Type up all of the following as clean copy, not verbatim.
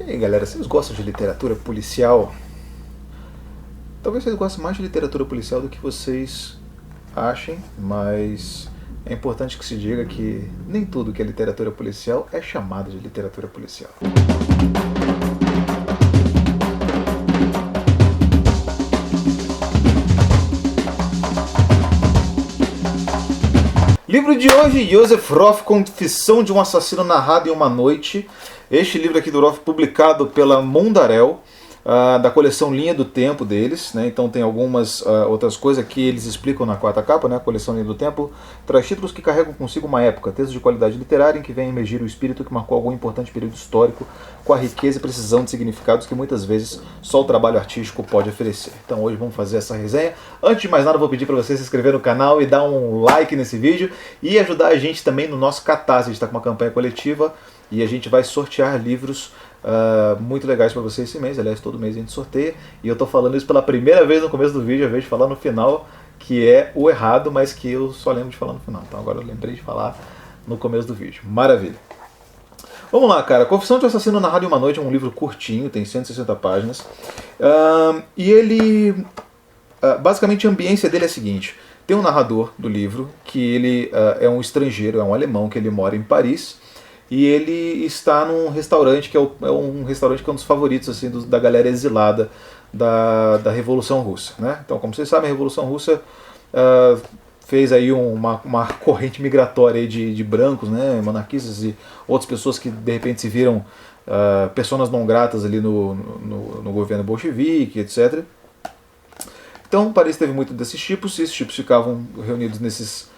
E aí, galera, vocês gostam de literatura policial? Talvez vocês gostem mais de literatura policial do que vocês achem, mas é importante que se diga que nem tudo que é literatura policial é chamado de literatura policial. Livro de hoje, Joseph Roth, Confissão de um Assassino Narrado em uma Noite. Este livro aqui do Roth, publicado pela Mundarel, da coleção Linha do Tempo deles, né? Então tem algumas outras coisas que eles explicam na quarta capa, né? A coleção Linha do Tempo traz títulos que carregam consigo uma época, textos de qualidade literária em que vem emergir o espírito que marcou algum importante período histórico, com a riqueza e precisão de significados que muitas vezes só o trabalho artístico pode oferecer. Então hoje vamos fazer essa resenha. Antes de mais nada, vou pedir para você se inscrever no canal e dar um like nesse vídeo e ajudar a gente também no nosso Catarse. A gente está com uma campanha coletiva e a gente vai sortear livros muito legais para você esse mês. Aliás, todo mês a gente sorteia. E eu estou falando isso pela primeira vez no começo do vídeo, ao invés de falar no final, que é o errado, mas que eu só lembro de falar no final. Então agora eu lembrei de falar no começo do vídeo. Maravilha! Vamos lá, cara. Confissão de um Assassino Narrado em uma Noite é um livro curtinho, tem 160 páginas. E ele... basicamente a ambiência dele é a seguinte. Tem um narrador do livro, que ele é um estrangeiro, é um alemão, que ele mora em Paris. E ele está num restaurante que é um restaurante que é um dos favoritos assim, da galera exilada da Revolução Russa, né? Então, como vocês sabem, a Revolução Russa fez aí uma corrente migratória aí de brancos, né, monarquistas e outras pessoas que de repente se viram personas não gratas ali no governo bolchevique, etc. Então, Paris teve muito desses tipos, e esses tipos ficavam reunidos nesses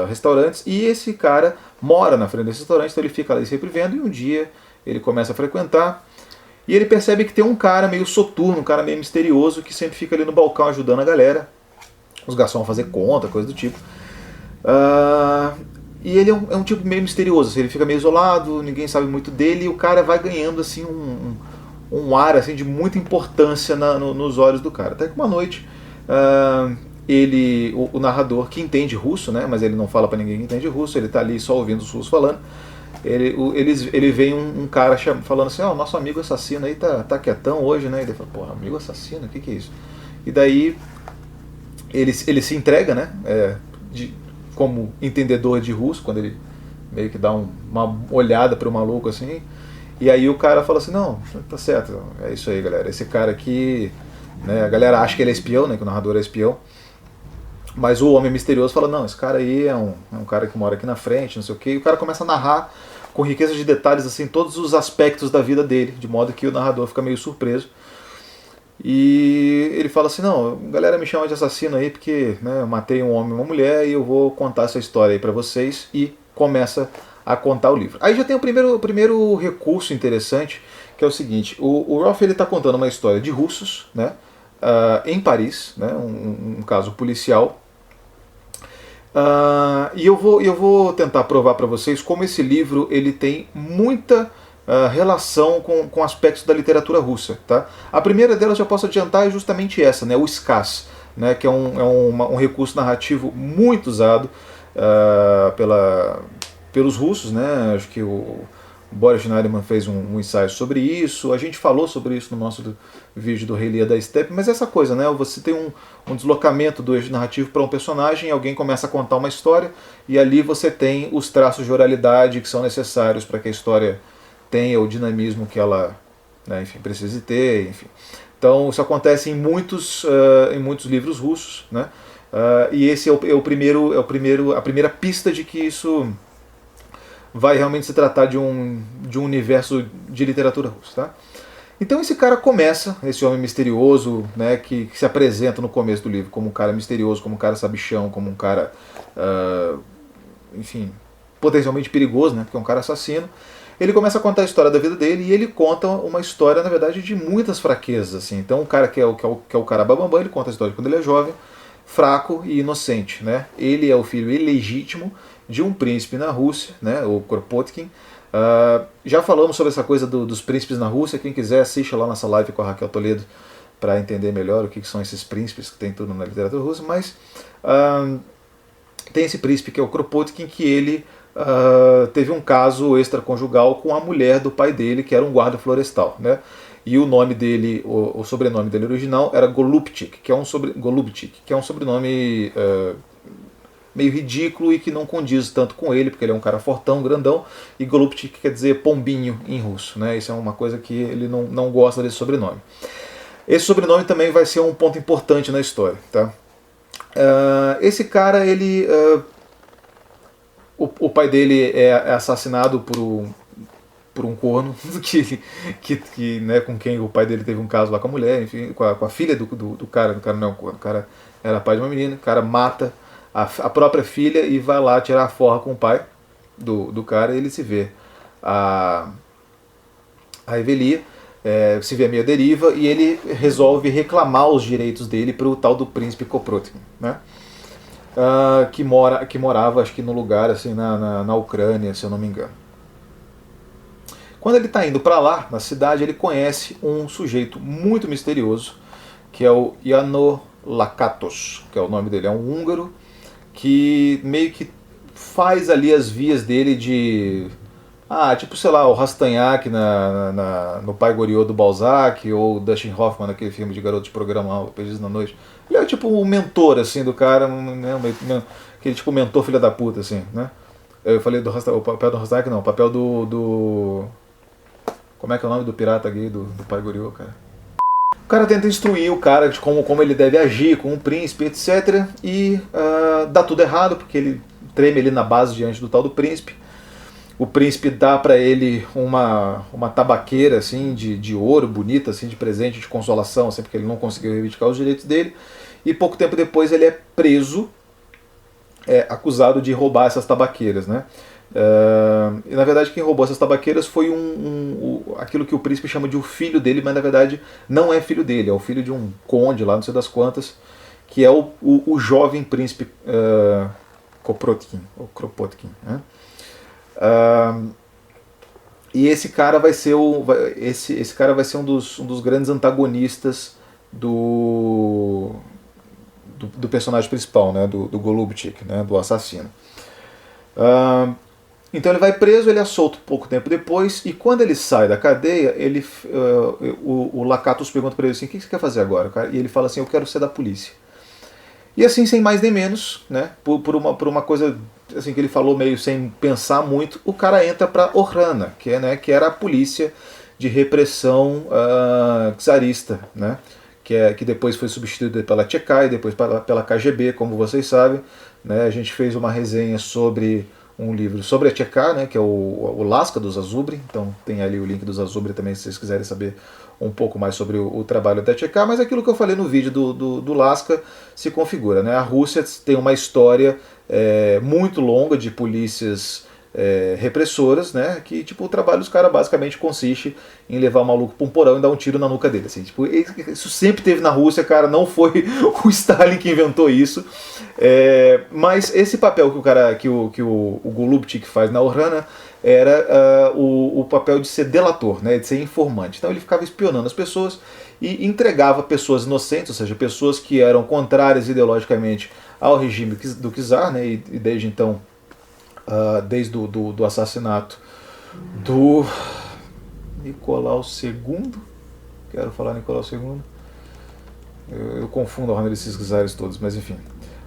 restaurantes, e esse cara mora na frente desse restaurante, então ele fica ali sempre vendo, e um dia ele começa a frequentar, e ele percebe que tem um cara meio soturno, um cara meio misterioso, que sempre fica ali no balcão ajudando a galera, os garçons a fazer conta, coisa do tipo. E ele é um tipo meio misterioso, assim, ele fica meio isolado, ninguém sabe muito dele, e o cara vai ganhando assim um ar assim, de muita importância nos olhos do cara. Até que uma noite o narrador, que entende russo, né, mas ele não fala pra ninguém que entende russo, ele tá ali só ouvindo os russos falando, ele vê um cara falando assim, o nosso amigo assassino aí tá quietão hoje, né, ele fala, porra, amigo assassino, o que é isso? E daí ele se entrega, né, como entendedor de russo, quando ele meio que dá uma olhada pro maluco assim, e aí o cara fala assim, não, tá certo, é isso aí, galera, esse cara aqui, né, a galera acha que ele é espião, né, que o narrador é espião, mas o homem misterioso fala, não, esse cara aí é um cara que mora aqui na frente, não sei o quê, e o cara começa a narrar com riqueza de detalhes assim, todos os aspectos da vida dele, de modo que o narrador fica meio surpreso. E ele fala assim, não, galera me chama de assassino aí porque, né, eu matei um homem e uma mulher e eu vou contar essa história aí pra vocês, e começa a contar o livro. Aí já tem o primeiro recurso interessante, que é o seguinte, o Roth ele tá contando uma história de russos, né, em Paris, né, um caso policial, e eu vou tentar provar para vocês como esse livro ele tem muita relação com aspectos da literatura russa. Tá? A primeira delas, já posso adiantar, é justamente essa, né, o skaz, né, que é um recurso narrativo muito usado pelos russos. Né? Acho que o Boris Schneiderman fez um ensaio sobre isso, a gente falou sobre isso no nosso vídeo do Rei Lear da Steppe, mas essa coisa, né? Você tem um deslocamento do eixo narrativo para um personagem, alguém começa a contar uma história, e ali você tem os traços de oralidade que são necessários para que a história tenha o dinamismo que ela, né, enfim, precisa ter, enfim. Então isso acontece em muitos livros russos, né? E esse é a primeira pista de que isso vai realmente se tratar de um universo de literatura russa. Tá? Então esse cara começa, esse homem misterioso, né, que se apresenta no começo do livro como um cara misterioso, como um cara sabichão, como um cara, enfim, potencialmente perigoso, né, porque é um cara assassino. Ele começa a contar a história da vida dele, e ele conta uma história, na verdade, de muitas fraquezas. Assim. Então o cara que é o cara babambam, ele conta a história de quando ele é jovem, fraco e inocente. Né? Ele é o filho ilegítimo de um príncipe na Rússia, né, o Kropotkin. Já falamos sobre essa coisa dos príncipes na Rússia. Quem quiser, assista lá nossa live com a Raquel Toledo para entender melhor o que são esses príncipes, que tem tudo na literatura russa. Mas tem esse príncipe que é o Kropotkin, que ele teve um caso extraconjugal com a mulher do pai dele, que era um guarda florestal, né? E o nome dele, o sobrenome dele original era Golubchik, que é um sobrenome meio ridículo e que não condiz tanto com ele, porque ele é um cara fortão, grandão, e Golubchik quer dizer pombinho em russo, né? Isso é uma coisa que ele não gosta desse sobrenome. Esse sobrenome também vai ser um ponto importante na história, tá? Esse cara, ele... o pai dele é assassinado por um corno né, com quem o pai dele teve um caso lá com a mulher, enfim, com a filha do cara. O cara não é um corno, o cara era pai de uma menina, o cara mata a própria filha e vai lá tirar a forra com o pai do cara, e ele se vê a revelia, se vê meio deriva, e ele resolve reclamar os direitos dele para o tal do príncipe Koprotkin, né? Que morava, acho que no lugar assim na Ucrânia, se eu não me engano. Quando ele está indo para lá, na cidade, ele conhece um sujeito muito misterioso, que é o János Lakatos, que é o nome dele, é um húngaro, que meio que faz ali as vias dele de... tipo, sei lá, o Rastignac no Pai Goriot do Balzac, ou Dustin Hoffman naquele filme de garoto de programa, Perdidos na Noite. Ele é tipo o mentor, assim, do cara, né, aquele tipo mentor filha da puta, assim, né? Eu falei o papel do Rastignac, não, o papel do... Como é que é o nome do pirata gay do Pai Goriot, cara? O cara tenta instruir o cara de como ele deve agir com o príncipe, etc. E dá tudo errado, porque ele treme ali na base diante do tal do príncipe. O príncipe dá para ele uma tabaqueira assim, de ouro, bonita, assim, de presente, de consolação, assim, porque ele não conseguiu reivindicar os direitos dele. E pouco tempo depois ele é preso, acusado de roubar essas tabaqueiras, né? E na verdade quem roubou essas tabaqueiras foi aquilo que o príncipe chama de o filho dele, mas na verdade não é filho dele, é o filho de um conde lá, não sei das quantas, que é o jovem príncipe Kropotkin, né? E esse cara vai ser esse cara vai ser um dos grandes antagonistas do personagem principal, né, do Golubchik, né, do assassino. Então ele vai preso, ele é solto pouco tempo depois, e quando ele sai da cadeia, o Lakatos pergunta para ele assim: o que você quer fazer agora, cara? E ele fala assim: eu quero ser da polícia. E assim, sem mais nem menos, né, por uma coisa assim, que ele falou meio sem pensar muito, o cara entra para Ohrana, que era a polícia de repressão czarista, né, que depois foi substituída pela Tcheka e depois pela KGB, como vocês sabem, né. A gente fez uma resenha sobre um livro sobre a Tcheka, né, que é o Laska do Zazubri, então tem ali o link do Zazubri também, se vocês quiserem saber um pouco mais sobre o trabalho da Tcheka, mas aquilo que eu falei no vídeo do Laska se configura, né. A Rússia tem uma história muito longa de polícias repressoras, né, que tipo, o trabalho dos caras basicamente consiste em levar o maluco pra um porão e dar um tiro na nuca dele, assim, tipo, isso sempre teve na Rússia, cara, não foi o Stalin que inventou isso, mas esse papel que o Golubchik faz na Ohrana era o papel de ser delator, né, de ser informante. Então ele ficava espionando as pessoas e entregava pessoas inocentes, ou seja, pessoas que eram contrárias ideologicamente ao regime do czar, né, e desde então, desde do assassinato do Nicolau II, quero falar Nicolau II, eu confundo a ordem desses czares todos, mas enfim.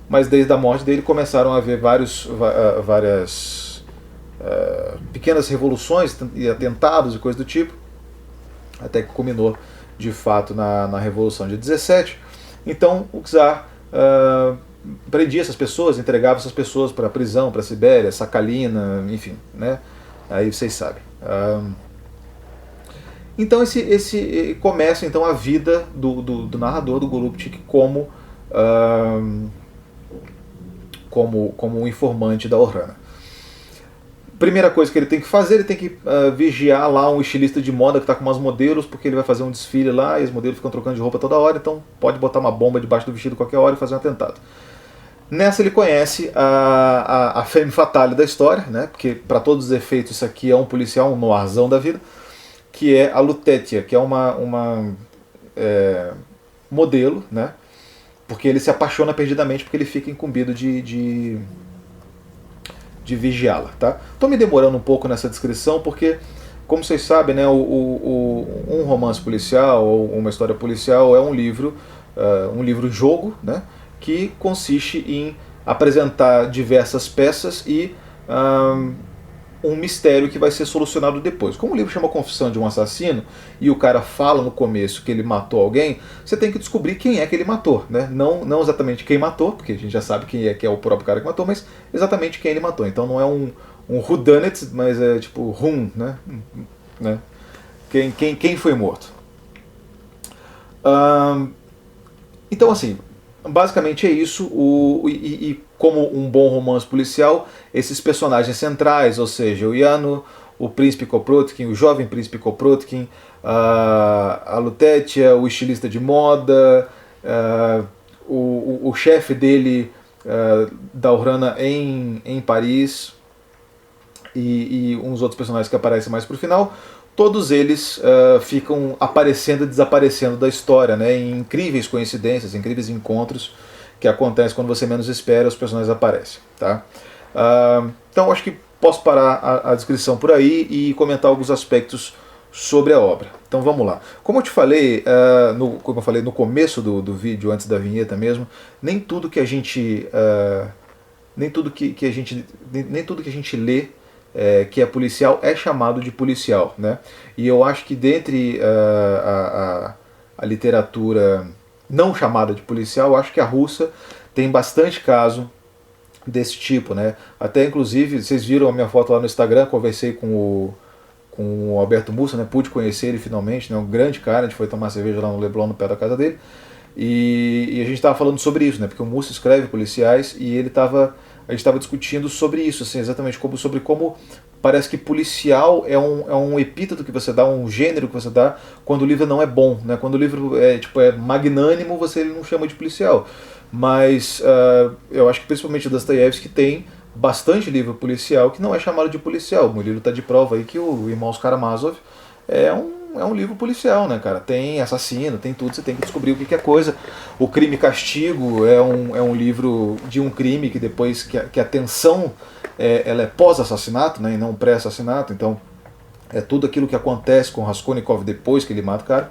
Mas desde a morte dele começaram a haver várias pequenas revoluções e atentados e coisas do tipo, até que culminou de fato na Revolução de 17. Então o czar prendia essas pessoas, entregava essas pessoas para a prisão, para a Sibéria, Sakhalina, enfim, né? Aí vocês sabem. Então esse começa então a vida do narrador, do Golubchik, como um informante da Ohrana. Primeira coisa que ele tem que fazer, ele tem que vigiar lá um estilista de moda que está com umas modelos, porque ele vai fazer um desfile lá e os modelos ficam trocando de roupa toda hora, então pode botar uma bomba debaixo do vestido qualquer hora e fazer um atentado. Nessa ele conhece a femme fatale da história, né, porque para todos os efeitos isso aqui é um policial, um noirzão da vida, que é a Lutetia, que é uma modelo, né, porque ele se apaixona perdidamente porque ele fica incumbido de de vigiá-la. Tá? Estou me demorando um pouco nessa descrição porque, como vocês sabem, né, um romance policial ou uma história policial é um livro-jogo, né, que consiste em apresentar diversas peças e um mistério que vai ser solucionado depois. Como o livro chama Confissão de um Assassino e o cara fala no começo que ele matou alguém, você tem que descobrir quem é que ele matou, né? Não exatamente quem matou, porque a gente já sabe quem é que é o próprio cara que matou, mas exatamente quem ele matou. Então não é um whodunit, mas é tipo né? Quem foi morto. Então assim, basicamente é isso. Como um bom romance policial, esses personagens centrais, ou seja, o Yano, o príncipe Koprotkin, o jovem príncipe Koprotkin, a Lutetia, o estilista de moda, o chefe dele, da Urrana em Paris, e uns outros personagens que aparecem mais pro final, todos eles ficam aparecendo e desaparecendo da história, né, em incríveis coincidências, incríveis encontros que acontecem quando você menos espera, os personagens aparecem. Tá? Então acho que posso parar a descrição por aí e comentar alguns aspectos sobre a obra. Então vamos lá. Como eu te falei, como eu falei no começo do vídeo, antes da vinheta mesmo, nem tudo que a gente lê que é policial é chamado de policial, né? E eu acho que dentre a literatura não chamada de policial, eu acho que a russa tem bastante caso desse tipo, né? Até inclusive, vocês viram a minha foto lá no Instagram, conversei com o Alberto Mussa, né? Pude conhecer ele finalmente, né? Um grande cara, a gente foi tomar cerveja lá no Leblon, no pé da casa dele, e a gente estava falando sobre isso, né? Porque o Mussa escreve policiais e a gente estava discutindo sobre isso, assim, exatamente sobre como parece que policial é um epíteto que você dá, um gênero que você dá quando o livro não é bom, né? Quando o livro é magnânimo, você não chama de policial. Mas eu acho que principalmente o Dostoiévski tem bastante livro policial que não é chamado de policial. O livro está de prova aí que o Irmãos Karamazov é um livro policial, né, cara? Tem assassino, tem tudo, você tem que descobrir o que é coisa. O Crime e Castigo é um livro de um crime que depois que a tensão ela é pós-assassinato, né, e não pré-assassinato. Então é tudo aquilo que acontece com Raskolnikov depois que ele mata o cara.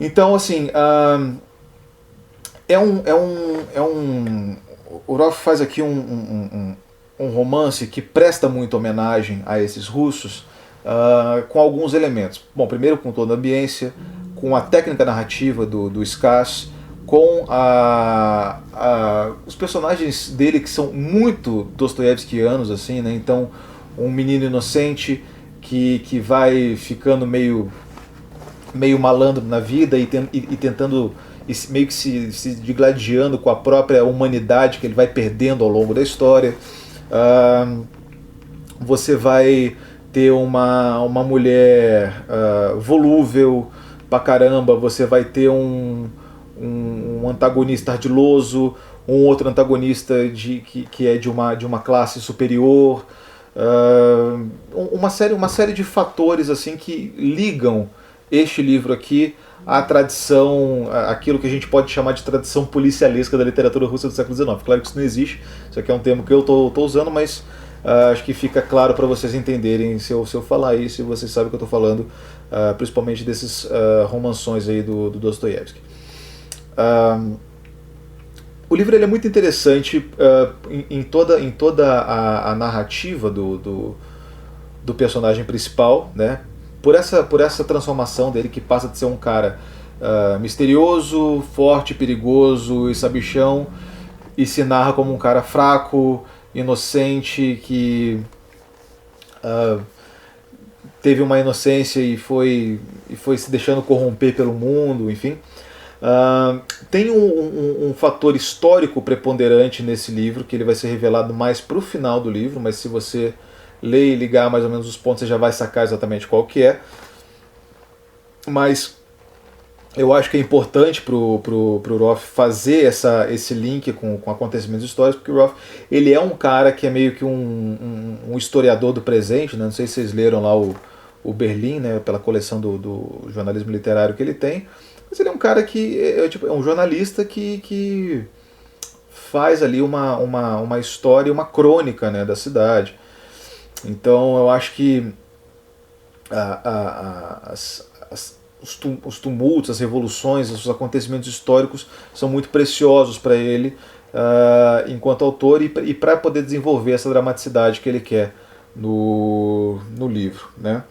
Então, assim, o Roth faz aqui um romance que presta muita homenagem a esses russos, com alguns elementos. Bom, primeiro com toda a ambiência, com a técnica narrativa do Scass, com os personagens dele que são muito dostoiévskianos, assim, né? Então, um menino inocente que vai ficando meio malandro na vida e tentando meio que se digladiando com a própria humanidade que ele vai perdendo ao longo da história. Você vai ter uma mulher volúvel pra caramba, você vai ter um antagonista ardiloso, um outro antagonista que é de uma classe superior, uma série de fatores assim que ligam este livro aqui à tradição, aquilo que a gente pode chamar de tradição policialesca da literatura russa do século XIX. Claro que isso não existe, isso aqui é um termo que eu estou usando, mas acho que fica claro para vocês entenderem se eu falar isso, e vocês sabem o que eu estou falando, principalmente desses romanções aí do Dostoiévski. O livro ele é muito interessante em toda a narrativa do personagem principal, né? Por essa transformação dele, que passa de ser um cara misterioso, forte, perigoso e sabichão, e se narra como um cara fraco, inocente, que teve uma inocência e foi se deixando corromper pelo mundo, enfim. Tem um fator histórico preponderante nesse livro, que ele vai ser revelado mais pro final do livro, mas se você ler e ligar mais ou menos os pontos, você já vai sacar exatamente qual que é. Mas eu acho que é importante pro Roth fazer esse link com acontecimentos históricos, porque o Roth ele é um cara que é meio que um historiador do presente, né? Não sei se vocês leram lá o Berlim, né, pela coleção do jornalismo literário que ele tem, mas ele é um cara que é um jornalista que faz ali uma história, uma crônica, né, da cidade. Então eu acho que os tumultos, as revoluções, os acontecimentos históricos são muito preciosos para ele enquanto autor e para poder desenvolver essa dramaticidade que ele quer no livro, né?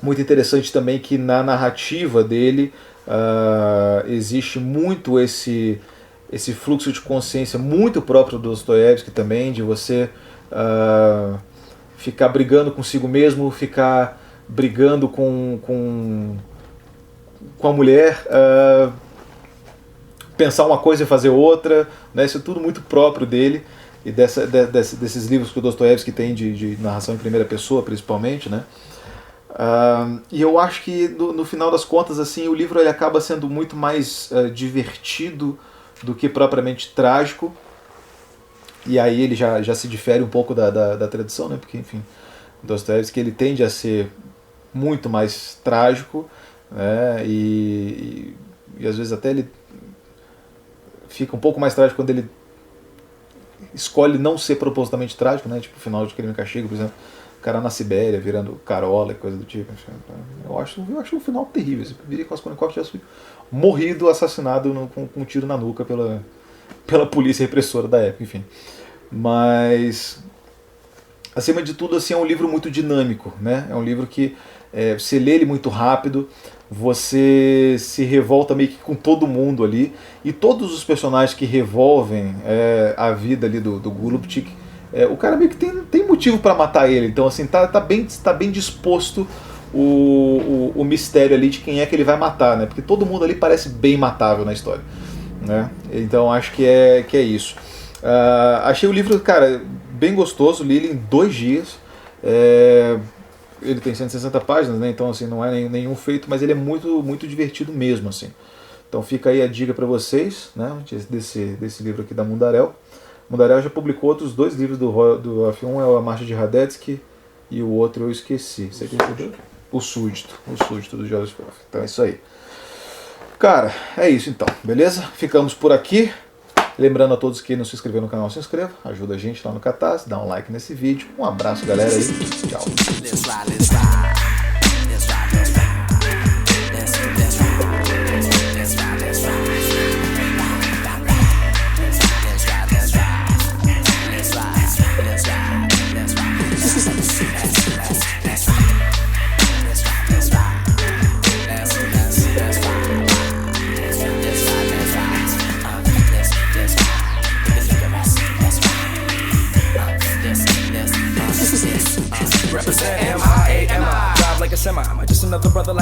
Muito interessante também que na narrativa dele existe muito esse fluxo de consciência muito próprio do Dostoiévski também, de você ficar brigando consigo mesmo, ficar brigando com a mulher, pensar uma coisa e fazer outra, né? Isso é tudo muito próprio dele e desses livros que o Dostoiévski tem de narração em primeira pessoa, principalmente, né? E eu acho que no final das contas assim, o livro ele acaba sendo muito mais divertido do que propriamente trágico, e aí ele já se difere um pouco da tradição, né? Porque enfim, o Dostoiévski ele tende a ser muito mais trágico, né? E às vezes até ele fica um pouco mais trágico quando ele escolhe não ser propositalmente trágico, né? Tipo o final de Crime e Castigo, por exemplo, o cara na Sibéria virando carola e coisa do tipo. Eu acho um final terrível. Eu preferia que o Raskolnikov tivesse morrido, assassinado com um tiro na nuca pela polícia repressora da época, enfim. Mas acima de tudo assim, é um livro muito dinâmico, né? É um livro que você lê ele muito rápido, você se revolta meio que com todo mundo ali, e todos os personagens que revolvem a vida ali do Golubchik, o cara meio que tem motivo para matar ele, então assim, tá bem disposto o mistério ali de quem é que ele vai matar, né? Porque todo mundo ali parece bem matável na história, né? Então acho que é isso. Achei o livro, cara, bem gostoso, li ele em 2 dias. Ele tem 160 páginas, né? Então assim, não é nenhum feito, mas ele é muito, muito divertido mesmo, assim. Então fica aí a dica para vocês, né? Desse livro aqui da Mundarel. Mundarel já publicou outros 2 livros do Rolf. Um é A Marcha de Radetzky e o outro eu esqueci. Você que entendeu? O Súdito do Joseph Rolf. Então é isso aí. Cara, é isso então, beleza? Ficamos por aqui. Lembrando a todos que não se inscreveram no canal, se inscreva, ajuda a gente lá no Catarse, dá um like nesse vídeo. Um abraço, galera, aí. Tchau. Represent M-I-A-M-I. Drive like a semi. Am I just another brother like